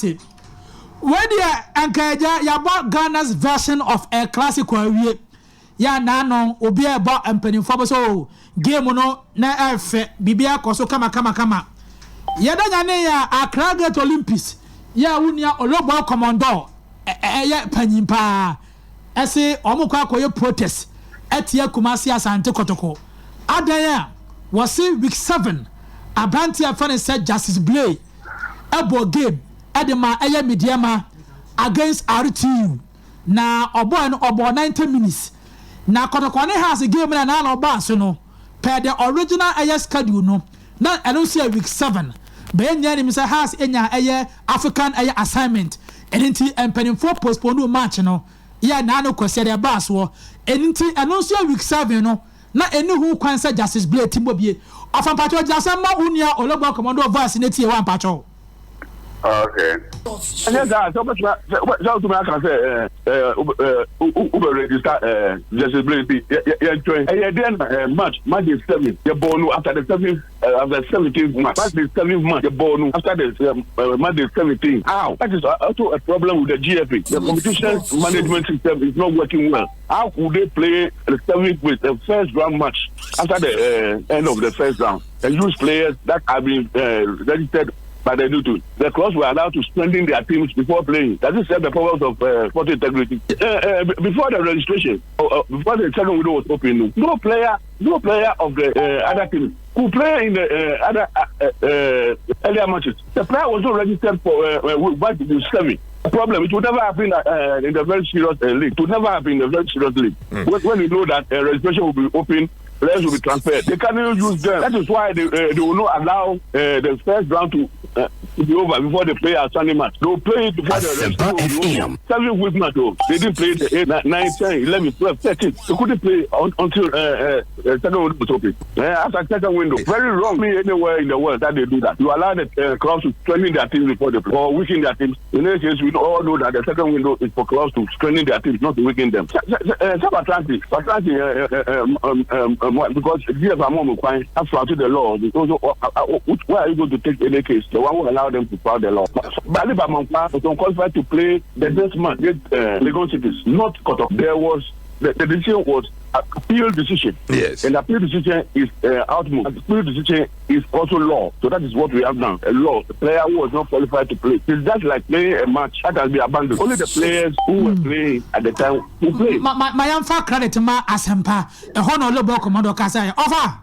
When you encourage about Ghana's version of a classical we ya nano obi eba empanimfo so game no na efe bibia koso kama ya danya ne ya Accra Great Olympics ya unia olobo commando ya panyimpa ese omukwa akoye protest etia Kumasi Asante Kotoko adanya was week 7 Abranti afane said Justice Blay ebo game edema eye mediama against RTU na obo 90 minutes na Kotoko ne has a game na na oba so no per the original eye schedule no na eno see week 7 be nya ni say has enya eye African eye assignment enti empanimfo postpone match no ya na no kwese de ba so enti eno see week 7 no na eni hu kwan say Justice Blay tibobie ofan pacho jasa ma unia olobo commando voice na tie wan pacho. Okay. And then that, so to me, I can say, Uber register, Justice Blay, then match is 7. The ball after the 7th, after 17th match, the 7th match, the ball after the match is 17. How? That is also a problem with the GFA. The competition management system is not working well. How could they play the 7th with the first round match after the end of the first round and use players that have been registered? But they do too. The clubs were allowed to strengthen their teams before playing. That is the powers of sport integrity. Before the registration, before the second window was open, no player of the other team could play in the other earlier matches. The player was not registered for what is 7. The problem, it would never happen in the very serious league. It would never happen in the very serious league. When you know that registration will be open, players will be transferred. They cannot use them. That is why they will not allow the first round to be over before they play a Sunday match. They will play it before the rest. 7 weeks match. They didn't play the 8, 9, 10, 11, 12, 13. They couldn't play until second window was open. After second window, very wrong anywhere in the world that they do that. You allow the clubs to strengthen their teams before they play or weaken their teams. In any case, we all know that the second window is for clubs to strengthen their teams, not to weaken them. Atlantic, because GF are more required after the law. Because where are you going to take any case? The one who allow them to follow the law. But Alibaba was unqualified to play the next match against Legon Cities, not Kotoko. There was the decision was appeal decision. Yes. And appeal decision is outmove. Appeal decision is also law. So that is what we have now. A law. The player who was not qualified to play. It's just like playing a match that has been abandoned. Only the players who were playing at the time who played. My young credit ma asempa. A honor lobo commando kasa. Offer.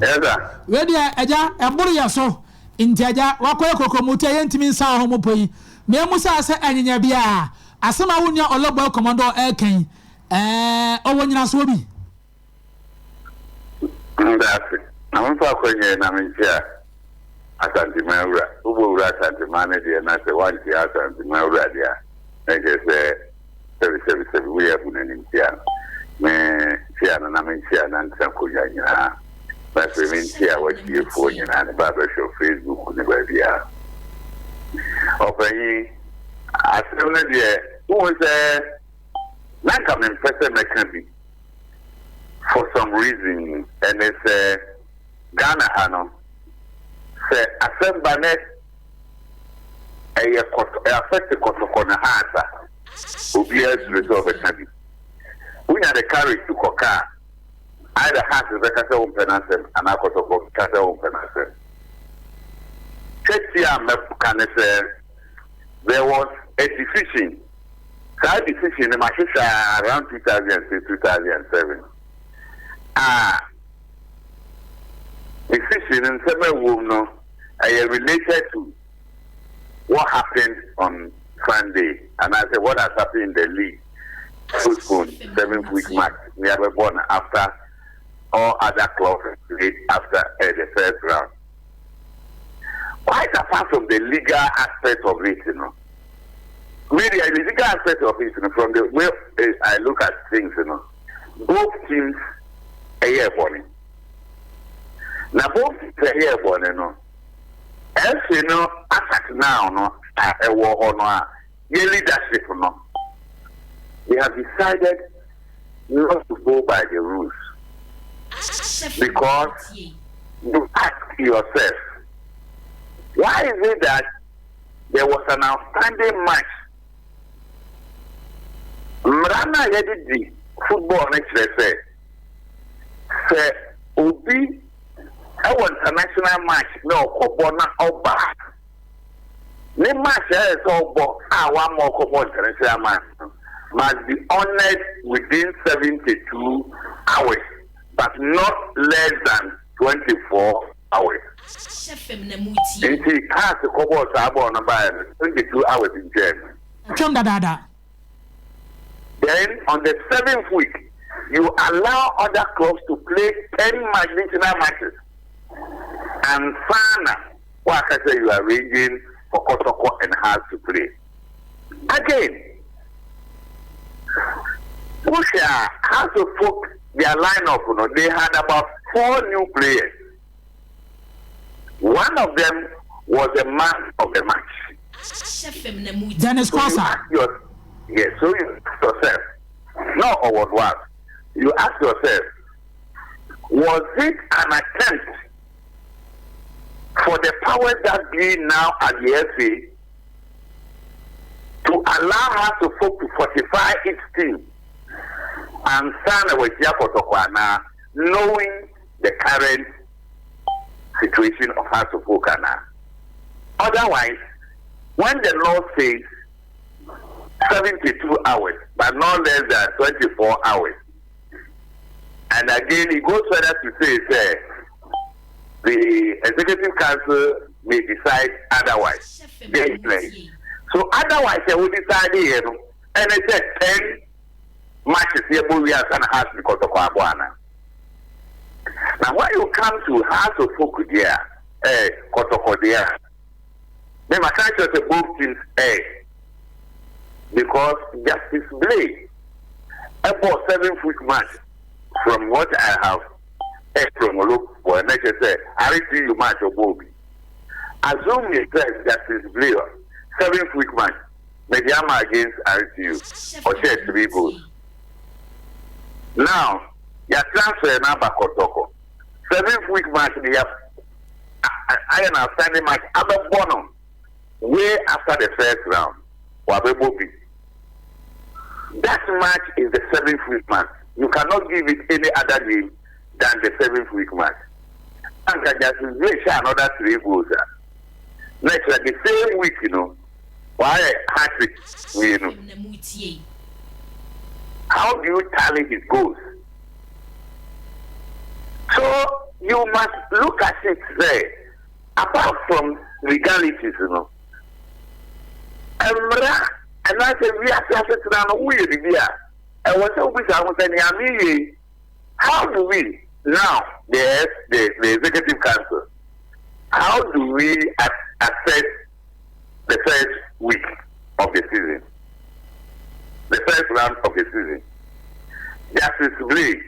Yes, sir. Where the eja eburu ya so. Intiaja wakoye kokomuti yentimi nsa homo poyi. Me musa ase anyanya bia. Asema wunya olobo commando eken. Owo nyina so bi. Ndase. Na mfa kwenye na minjia. Asante maura. Ubo ura asante manager na se wanti asante maura dia. Nje se 777 we have nani mtia. Me tia na minjia na nta kunya nyina. Basi minjia wa TF nyina na baba show Facebook ne babia. Open asema dia who say like I'm in person mechanism for some reason, and it's Ghana Hano say Asante affect the Kotoko na Hasa will be able to resolve it. We had the courage to Koka either has the Kasa Umpenasem and Akotoko Kasa Umpenasem. Chetia say there was a decision. That decision in Mashisha around 2006, 2007. Decision in Semen related to what happened on Sunday. And I said, what has happened in the league? Postponed 7th week match. We have won after all other clubs played after the first round. Quite apart from the legal aspect of it, Really, the legal aspect of it, from the way I look at things, both teams are here for it. Now, both teams are here for it, as you know, as at now, a war on your leadership, they have decided not to go by the rules. Because you ask yourself, why is it that there an outstanding match. Mrana Yedi football next say Obi our international match no Kobona Oba. The match is over. One more Kobo international match must be honored within 72 hours, but not less than 24 hours. In the case of Kobo Sabo number 22 hours in Germany. Then on the 7th week, you allow other clubs to play 10 national matches. And Sana, what I say, you are arranging for Kotoko and has to play. Again, Pusha has to put their lineup. They had about 4 new players. One of them was the man of the match. Dennis Kwasa. Yes, so you ask yourself, no, or what was? You ask yourself, was it an attempt for the powers that be now at the FA to allow her to folk to fortify its team and sign with Kotoko, knowing the current situation of House of Okana? Otherwise, when the law says 72 hours, but not less than 24 hours, and again, he goes further to say, the Executive Council may decide otherwise. So otherwise, they will decide here, and they said 10 matches here, we are going to ask because of Abuana. Now, when you come to House of Folk there, Kotoko there, then I can't just say both teams, because Justice Blake, about 7th week match, from what I have, from look for an say, I see you match of Bobby. Assume you said Justice Blake, 7th week match, Mediama against RTU, or share 3 goals. Now, you transfer now back Kotoko. 7th week match, they have I am outstanding match, Abba Bonham, way after the first round, Wabe Bobby. That match is the 7th week match. You cannot give it any other name than the 7th week match. And Justice Blake share another 3 goals. Next, like the same week, why hat-trick, How do you tally his goals? So you must look at it there. Apart from legalities, and I said, we are just down we and what how do we now the Executive Council? How do we assess the first week of the season? The first round of the season. Justice Blake,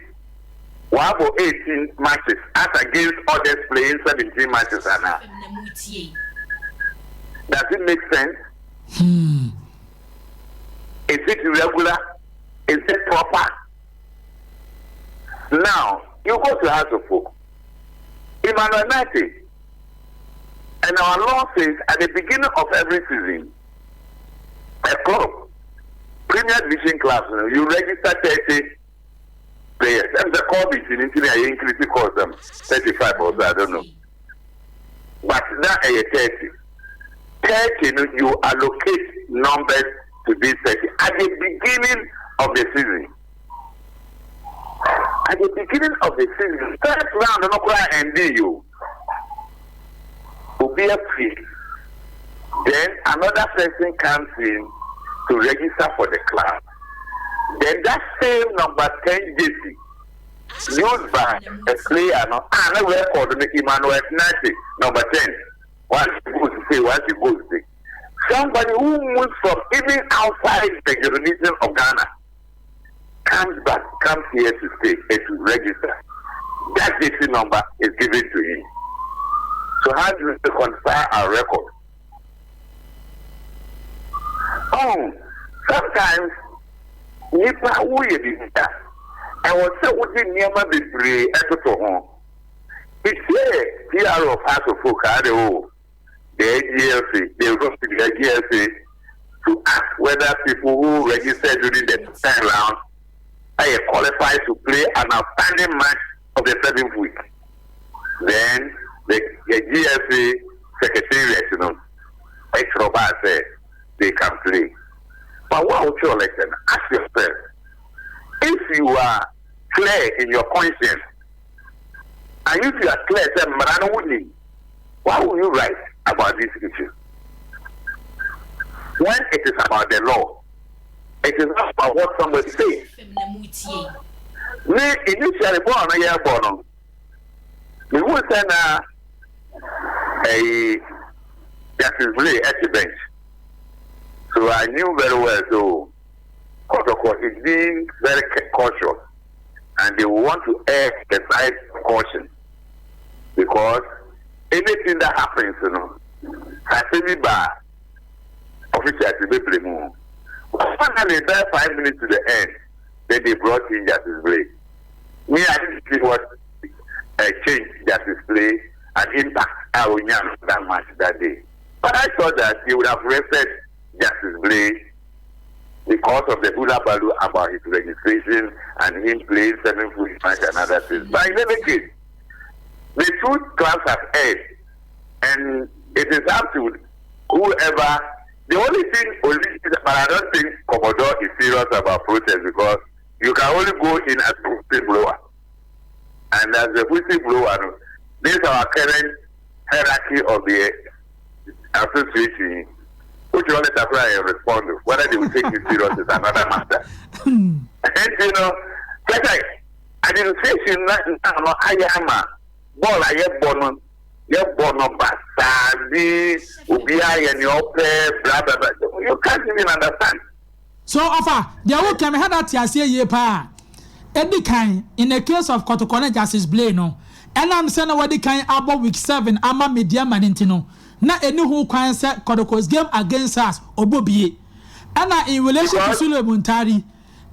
18 matches as against others playing 17 matches. Does it make sense? Is it regular? Is it proper? Now, you go to House of Folk. Damnate. And our law says at the beginning of every season, a club, Premier Division clubs, you register 30 players. And the club is in India, you increase calls them 35 or so, I don't know. But now a 30. 30, you allocate numbers to this 30 at the beginning of the season. At the beginning of the season, first round, no cry and you will be a free. Then another person comes in to register for the club. Then that same number 10 JC used by a player, and a record the Emmanuel Nati, number 10. Once you go to say, once you go to say. Somebody who moves from even outside the jurisdiction of Ghana comes back, comes here to stay and to register. That JC number is given to him. So how do we reconcile our record? Sometimes nipa who you did that. I was so within near my degree at home. It's here, PR of House of Folk, the AGLC, they will go to the AGLC to ask whether people who registered during the 10th round are qualified to play an outstanding match of the 7th week. Then the GLC secretariat, Robert said they can play. But what would you election? Ask yourself, if you are clear in your conscience, and if you are clear, say, Marano Woodley, why will you write about this issue? When it is about the law, it is not about what somebody says. Me, initially, born a year born, we would send a Justice Blay at the bench. So I knew very well, so Kotoko is being very cautious, and they want to err the side of caution, because anything that happens, I say me by officials to be removed. Finally, there 5 minutes to the end, then they brought in Justice Blay. Me, I didn't see what change Justice Blay and impact our young that much that day. But I thought that he would have rested Justice Blay because of the hula baloo about his registration and him playing 7th week match and other things. But in any case, the two clubs have aired, and it is up to whoever. The only thing, but I don't think Commodore is serious about protest, because you can only go in as a whistleblower. And as a whistleblower, this is our current hierarchy of the association, which you only have to respond to. Whether they will take you serious is another matter. And like administration, I am a ball, I am born. Bastardi, Ubia, and your blah blah blah. You can't even understand. So, offer, there will come had that year pa. Eddie kind in the case of Kotoko Justice Blay, no. And I'm saying what the kind about week 7, ama media manintino. Na any who can say Kotoko's game against us, Obobi. And in relation to Sule Muntari,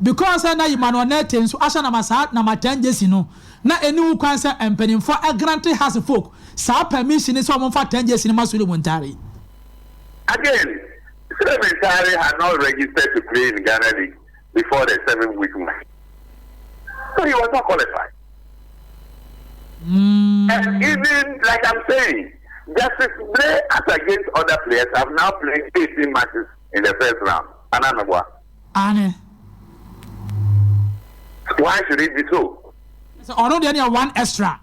because I know you man on net, so Asana Masat, Nama 10 years, na any who can say and penny for a granted has a folk. Sa permission is someone for 10 years in Masulu Muntari. Again, Sule Muntari had not registered to play in Ghana League before the 7th week match. So he was not qualified. And even, like I'm saying, Justice Blay as against other players have now played 18 matches in the first round. Ananabwa. Anne. Why should it be so? So, although there are one extra.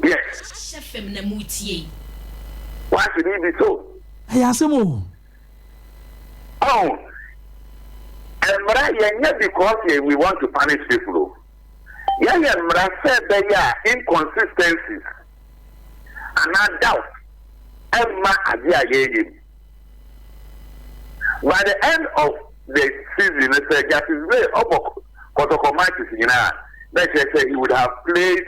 Yes. Why should it be so? Yes, more. Oh. And because we want to punish people. Yeah, said there are inconsistencies and I doubt. By the end of the season, Justice Blay Kotoko matches, let's say he would have played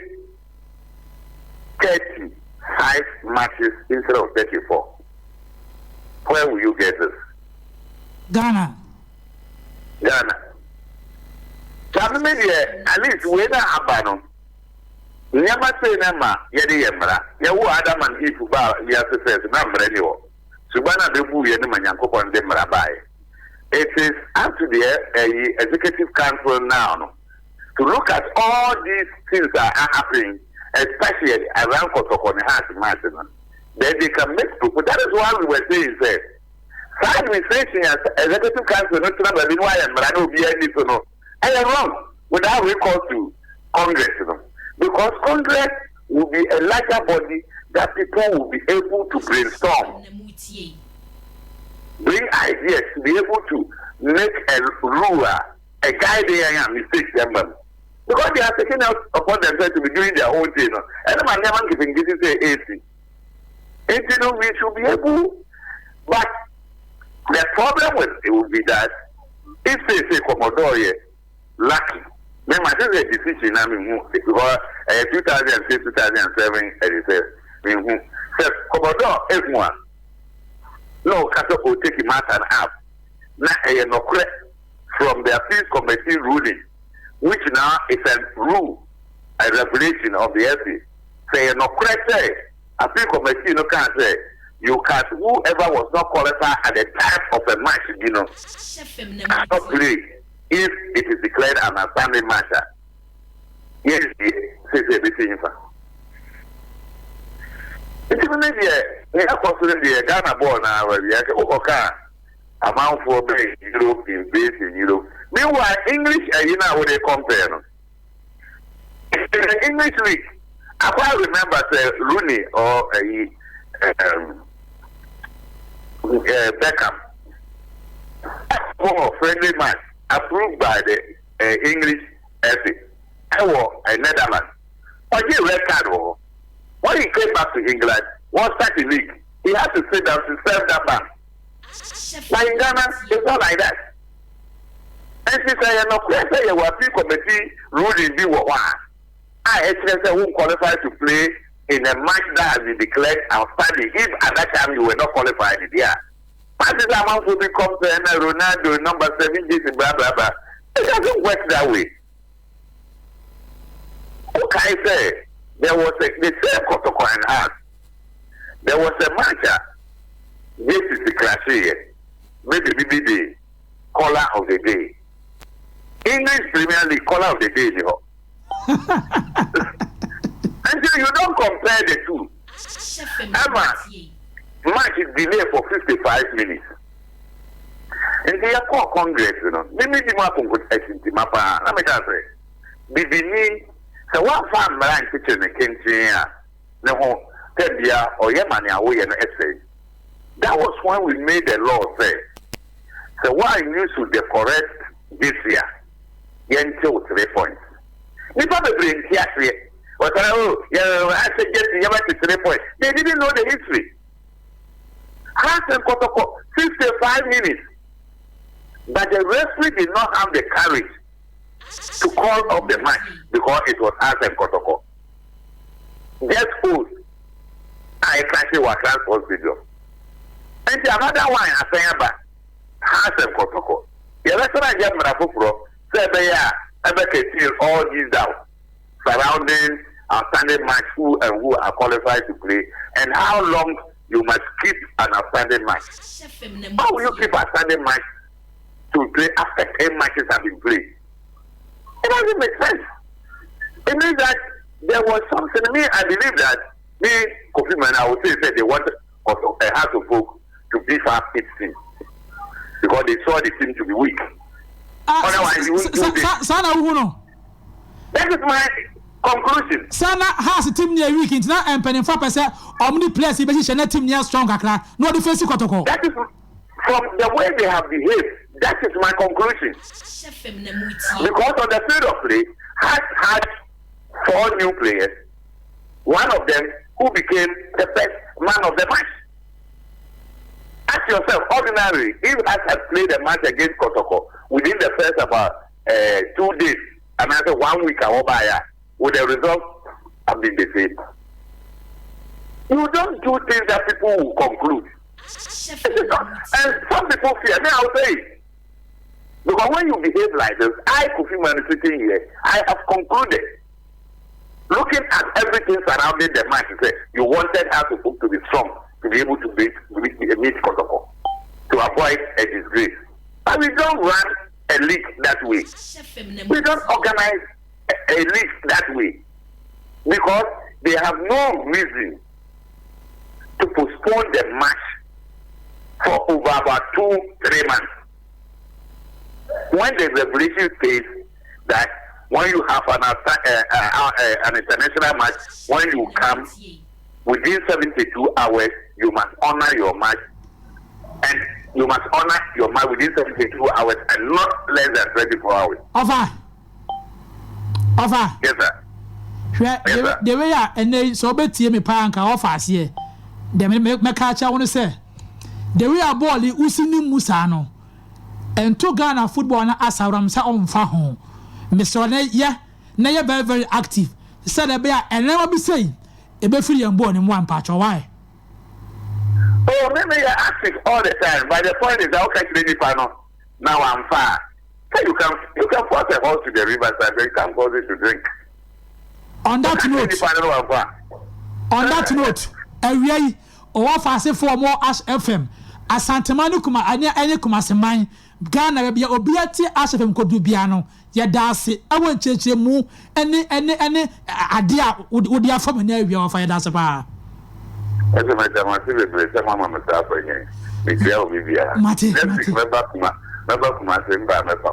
35 matches instead of 34. Where will you get this? Ghana. At least whether Abano, never say Nama, Yedi Yamra, Yawu Adam and Eve, Yasu number anyway. Subana Debu Yanamanyanko on them Rabai. It is up to the executive council now to look at all these things that are happening, especially around Kotoko and Has Martin. Then they can make people. That is why we were saying that. Administration as executive council not to know why and Marano be any to know. I am wrong without recourse to Congress, because Congress will be a larger body that people will be able to brainstorm, bring ideas to be able to make a rule, a guidance and mistakes them. Because they are taking out upon themselves to be doing their own thing. And I'm never giving this is AC. And we should be able, but the problem with it will be that if they say Commodore lucky, then my sister decision I mean because 2006, 2007 it says Commodore everyone no Kotoko take him out and half. Now no correct from the appeals committee ruling, which now is a rule, a regulation of the FA. Say no correct say appeal committee no can say you cast whoever was not qualified at the time of a match, you know, cannot play if it is declared an outstanding match. Yes, say everything. It's even if you are considering the Ghana ball now, where you have amount for Europe in base in Europe. Meanwhile, English, you know what they compare. In the English league, I can't remember Rooney or Beckham. For friendly match approved by the English FA. I was a Netherlands. But he red card. When he came back to England, one start the league, he had to sit down to serve that man. But in Ghana, it's not like that. And she said, no question, you were pre-committee ruling be what I actually won't qualify to play in a match that has been declared outstanding. If at that time you were not qualified, yeah. But this amount will become Ronaldo, number 7, blah, blah, blah. It doesn't work that way. What can I say? There was the same Kotoko and us. There was a match. This is the class here. Maybe the caller of the day. English Premier League caller of the day, you know. And so you don't compare the two. Emma, match is delayed for 55 minutes. And they are called Congress, you know. They make him up on good essence. Let me just say, Bibini, so one farm line kitchen in Kenya, no, Tebia or Yemania, away and essay. That was when we made the law say, so why you should the correct this year? Yen 3 points. We probably bring here. But I said, yes, 3 points. They didn't know the history. Asante Kotoko, 65 minutes. But the referee did not have the courage to call off the match because it was Asante Kotoko. Just food. I can't say what transport video. And another one, I say about Asante Kotoko. The restaurant just Marafufro said, I can all these down surrounding outstanding match who are qualified to play and how long you must keep an outstanding match. How will you keep an outstanding match to play after 10 matches have been played? It doesn't make sense. It means that there was something. I believe that Kofi Man, I would say they wanted a House of Folk to beef up its team because they saw the team to be weak. Otherwise, you wouldn't do this. That is my conclusion. Sana has a team near weekend now and penny 4% omni players in the team near strong Accra. No defensive Kotoko. That is from the way they have behaved. That is my conclusion. Because on the field of play, had 4 new players. One of them who became the best man of the match. Ask yourself, ordinarily, if I had played a match against Kotoko within the first about 2 days, and after 1 week, would the result have been the same? You don't do things that people will conclude. And some people fear. Now I'll say it. Because when you behave like this, I could feel man sitting here. I have concluded. Looking at everything surrounding the match, you wanted her to be strong, to be able to meet Kotoko, to avoid a disgrace. But we don't run a league that way. We don't organize a league that way. Because they have no reason to postpone the match for over about 2-3 months. When the regulation says that when you have an international match, when you come within 72 hours, you must honor your match, and you must honor your match within 72 hours and not less than 24 hours. Over. Yes, sir. Yes, sir. The way and they so bet me panka offers here. They make catch. I want to say the way a ball usini Musano and to Ghana football na asaram sa on fa home. Mr. Yeah, na very very active. Said a bear and never be saying a be free and born in one patch or why. Oh, maybe you're active all the time. But the point is, I'll catch the panel. Now I'm far. So you can force a horse to the river side, you can force it to drink. On that note, o wa fa se for more Ash FM Asante manu kuma anya kuma seman Ghana bia obi ati Ash FM ko du bia no ye da ase awon cheche mu ene ade a odi afam na awia wa fa ye da ase pa ese ma jama se be se mama me ta fa yen me dia o bibia mate me ba kuma se mba me